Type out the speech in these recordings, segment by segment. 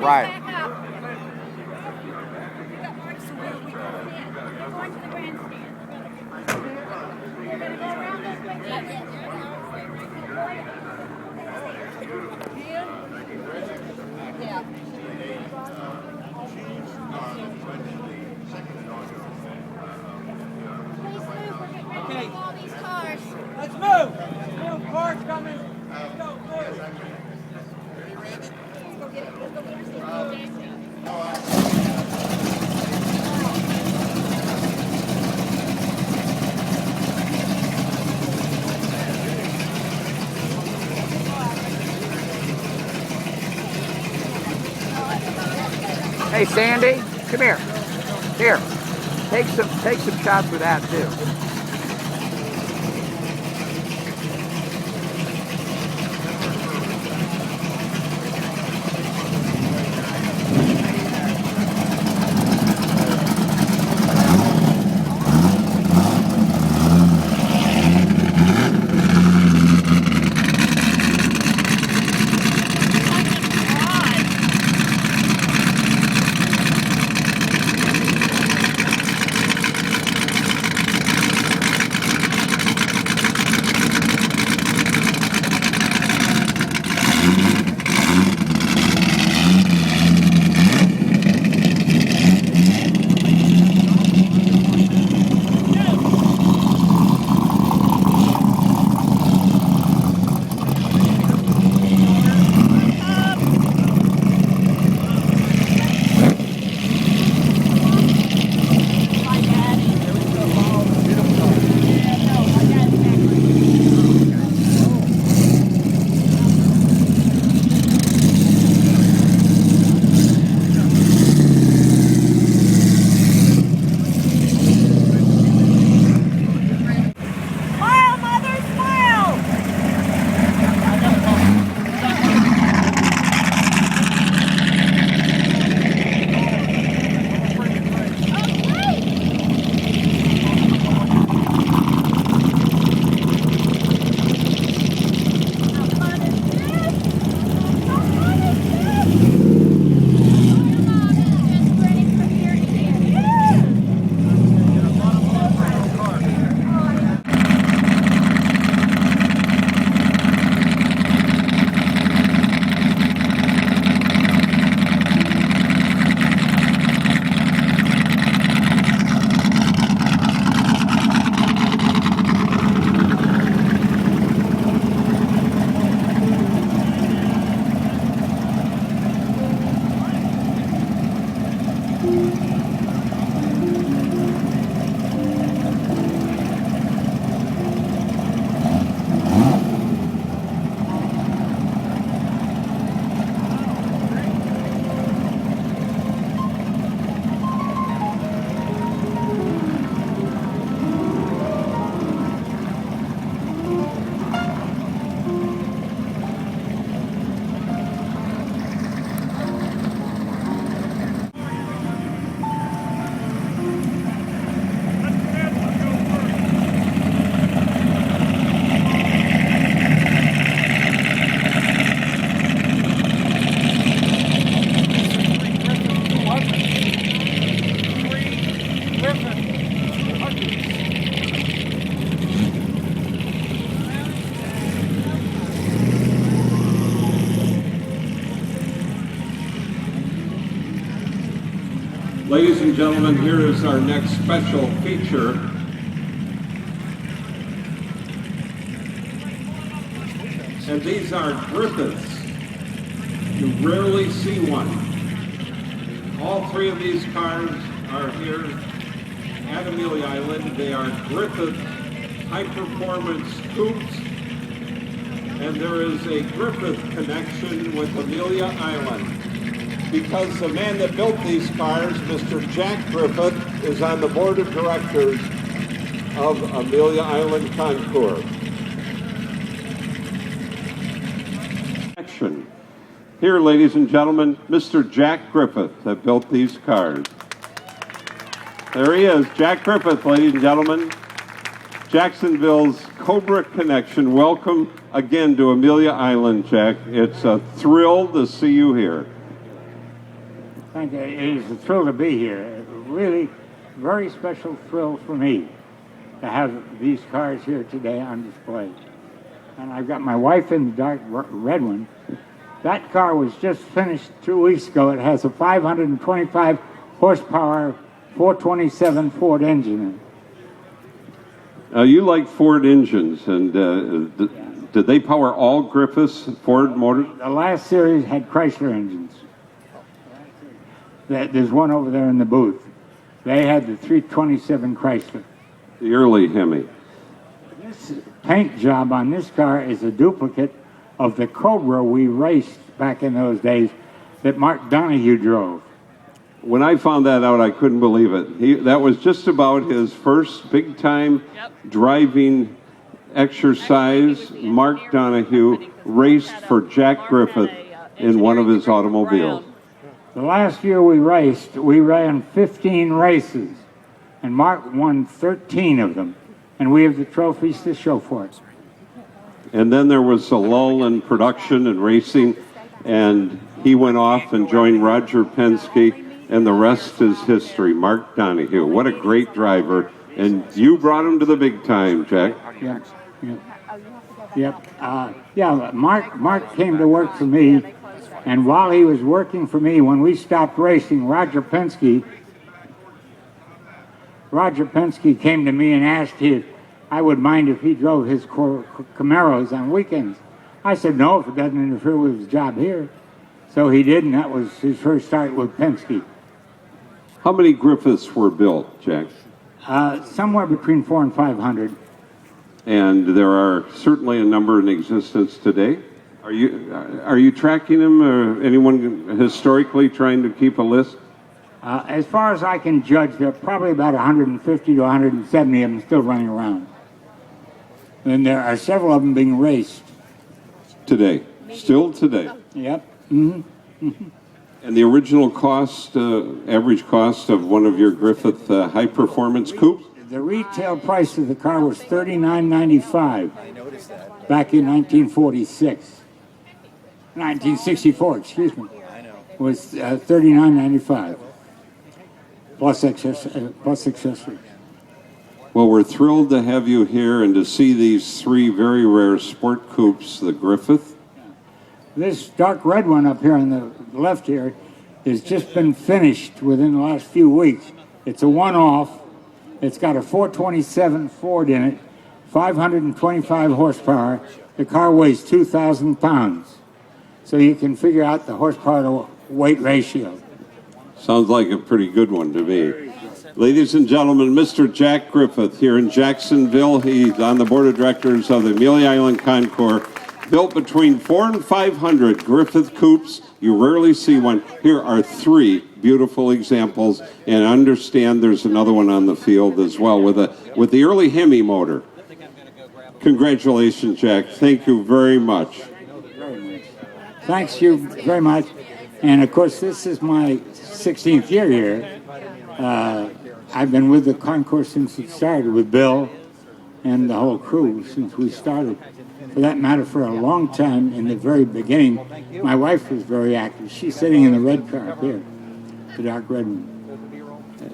Right. Back up. We got Marge, so we're going to the grandstand. We're going to go around those big yeah. Please move. We're getting ready to move all these cars. Let's move. Move. Cars coming. Let's go. Move. Let's go get it. Let's go get our dancing. Hey, Sandy, come here. Here, take some shots with that too. Ladies and gentlemen, here is our next special feature. And these are Griffiths. You rarely see one. All three of these cars are here at Amelia Island. They are Griffith high-performance coupes. And there is a Griffith connection with Amelia Island, because the man that built these cars, Mr. Jack Griffith, is on the board of directors of Amelia Island Concours. Here, ladies and gentlemen, Mr. Jack Griffith that built these cars. There he is, Jack Griffith, ladies and gentlemen. Jacksonville's Cobra connection. Welcome again to Amelia Island, Jack. It's a thrill to see you here. Thank you. It is a thrill to be here. Really, very special thrill for me to have these cars here today on display. And I've got my wife in the dark red one. That car was just finished 2 weeks ago. It has a 525 horsepower 427 Ford engine in it. You like Ford engines, and did they power all Griffiths Ford motors? The last series had Chrysler engines. There's one over there in the booth. They had the 327 Chrysler. The early Hemi. This paint job on this car is a duplicate of the Cobra we raced back in those days that Mark Donahue drove. When I found that out, I couldn't believe it. That was just about his first big-time driving exercise. Mark Donahue raced for Jack Griffith in one of his automobiles. The last year we raced, we ran 15 races, and Mark won 13 of them, and we have the trophies to show for it. And then there was a lull in production and racing, and he went off and joined Roger Penske, and the rest is history. Mark Donahue, what a great driver, and you brought him to the big time, Jack. Mark came to work for me, and while he was working for me, when we stopped racing, Roger Penske came to me and asked if I would mind if he drove his Camaros on weekends. I said no, if it doesn't interfere with his job here. So he did, and that was his first start with Penske. How many Griffiths were built, Jack? Somewhere between 400 and 500. And there are certainly a number in existence today. Are you tracking them, or anyone historically trying to keep a list? As far as I can judge, there are probably about 150 to 170 of them still running around. And there are several of them being raced. Today? Still today? Yep. Mm-hmm. And the original cost, average cost of one of your Griffith high-performance coupes? The retail price of the car was $39.95 back in 1946. 1964, excuse me. Was $39.95 plus accessories. Well, we're thrilled to have you here and to see these three very rare sport coupes, the Griffith. This dark red one up here on the left here has just been finished within the last few weeks. It's a one-off. It's got a 427 Ford in it, 525 horsepower. The car weighs 2,000 pounds. So you can figure out the horsepower to weight ratio. Sounds like a pretty good one to me. Ladies and gentlemen, Mr. Jack Griffith here in Jacksonville. He's on the board of directors of the Amelia Island Concours. Built between 400 and 500 Griffith coupes. You rarely see one. Here are three beautiful examples, and understand there's another one on the field as well with the early Hemi motor. Congratulations, Jack. Thank you very much. Thanks you very much. And of course, this is my 16th year here. I've been with the concourse since it started, with Bill and the whole crew since we started. For that matter, for a long time in the very beginning, my wife was very active. She's sitting in the red car up here, the dark red one.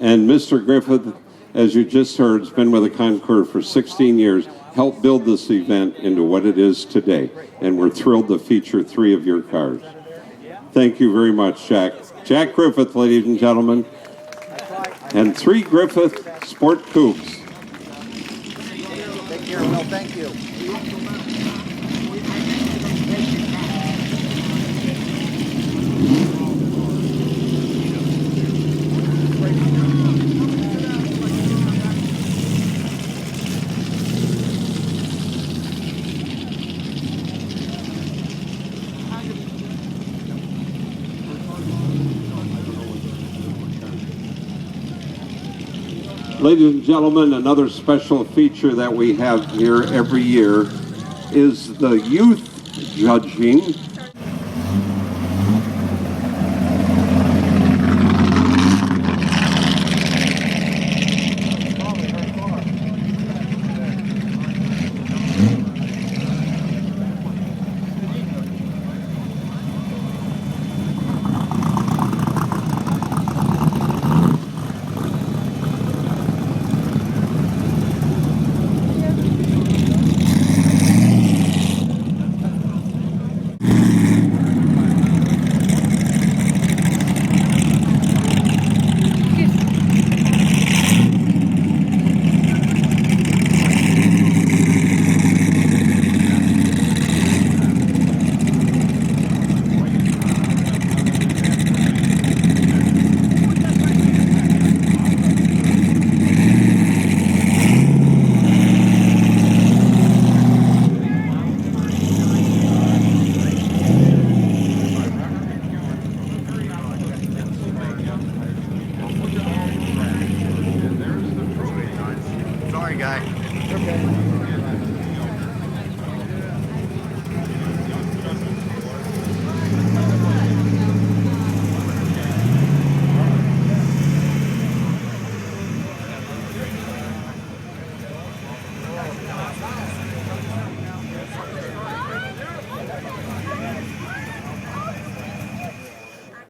And Mr. Griffith, as you just heard, has been with the Concours for 16 years, helped build this event into what it is today. And we're thrilled to feature three of your cars. Thank you very much, Jack. Jack Griffith, ladies and gentlemen, and three Griffith Sport Coupes. Take care, Will. Thank you. Ladies and gentlemen, another special feature that we have here every year is the youth judging